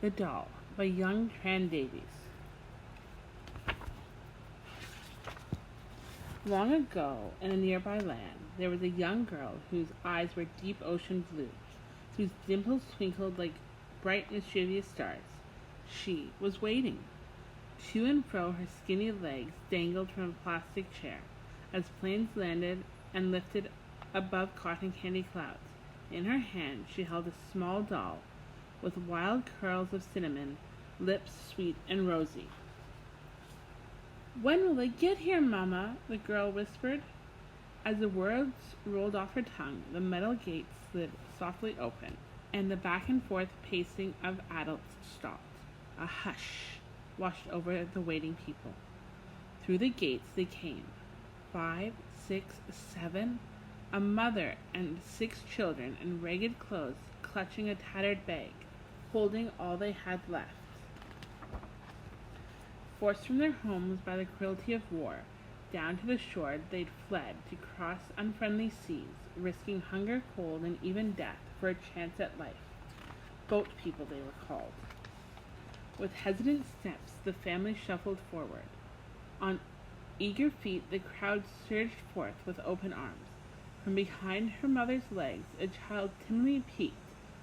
The Doll by young Tran-Davies. Long ago, in a nearby land, there was a young girl whose eyes were deep ocean blue, whose dimples twinkled like bright mischievous stars. She was waiting. To and fro her skinny legs dangled from a plastic chair as planes landed and lifted above cotton candy clouds. In her hand she held a small doll with wild curls of cinnamon, lips sweet and rosy. "When will they get here, Mama?" the girl whispered. As the words rolled off her tongue, the metal gate slid softly open, and the back and forth pacing of adults stopped. A hush washed over the waiting people. Through the gates they came. 5, 6, 7, a mother and 6 children in ragged clothes clutching a tattered bag, holding all they had left. Forced from their homes by the cruelty of war, down to the shore they'd fled to cross unfriendly seas, risking hunger, cold, and even death for a chance at life. Boat people they were called. With hesitant steps, the family shuffled forward. On eager feet, the crowd surged forth with open arms. From behind her mother's legs, a child timidly peeked,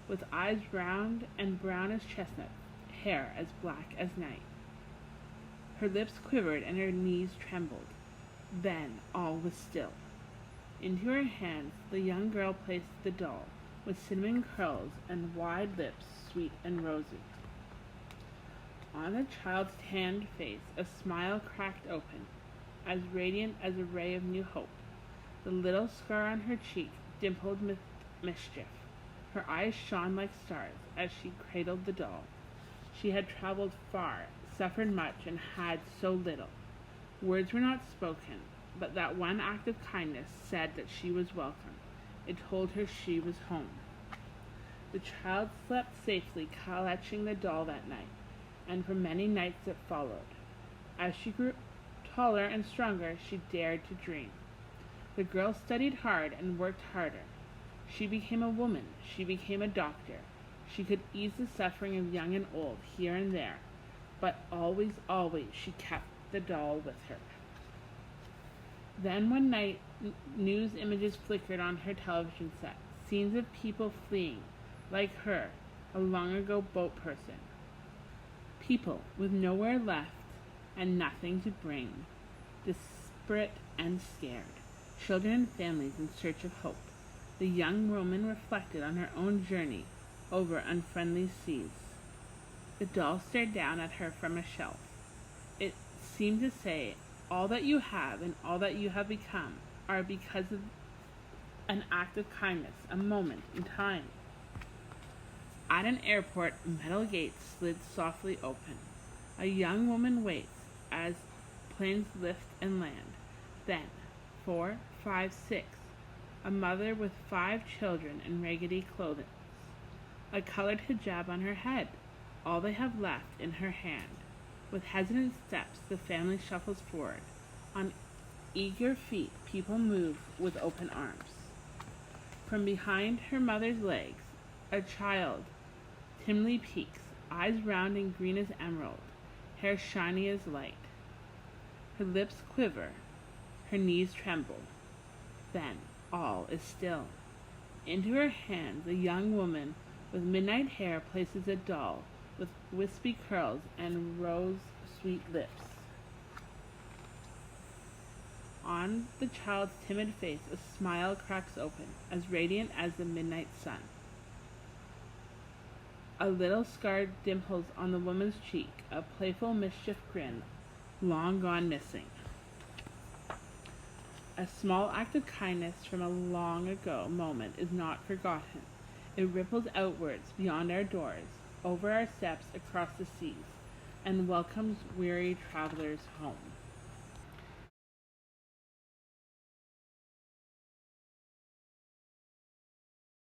with eyes round and brown as chestnut, hair as black as night. Her lips quivered and her knees trembled. Then all was still. Into her hands the young girl placed the doll, with cinnamon curls and wide lips sweet and rosy. On the child's tanned face a smile cracked open, as radiant as a ray of new hope. The little scar on her cheek dimpled with mischief. Her eyes shone like stars as she cradled the doll. She had traveled far, suffered much, and had so little. Words were not spoken, but that one act of kindness said that she was welcome. It told her she was home. The child slept safely, clutching the doll that night, and for many nights that followed. As she grew taller and stronger, she dared to dream. The girl studied hard and worked harder. She became a woman. She became a doctor. She could ease the suffering of young and old here and there, but always, always she kept the doll with her. Then one night, news images flickered on her television set, scenes of people fleeing, like her, a long ago boat person. People with nowhere left and nothing to bring, desperate and scared, children and families in search of hope. The young woman reflected on her own journey over unfriendly seas. The doll stared down at her from a shelf. It seemed to say, all that you have and all that you have become are because of an act of kindness, a moment in time. At an airport, metal gates slid softly open. A young woman waits as planes lift and land. Then, 4, 5, 6, a mother with 5 children in raggedy clothing, a colored hijab on her head, all they have left in her hand. With hesitant steps, the family shuffles forward. On eager feet, people move with open arms. From behind her mother's legs, a child timidly peeks, eyes round and green as emerald, hair shiny as light. Her lips quiver, her knees tremble. Then all is still. Into her hands, a young woman with midnight hair places a doll with wispy curls and rose-sweet lips. On the child's timid face, a smile cracks open, as radiant as the midnight sun. A little scar dimples on the woman's cheek, a playful mischief grin, long gone missing. A small act of kindness from a long ago moment is not forgotten. It ripples outwards beyond our doors, over our steps, across the seas, and welcomes weary travelers home.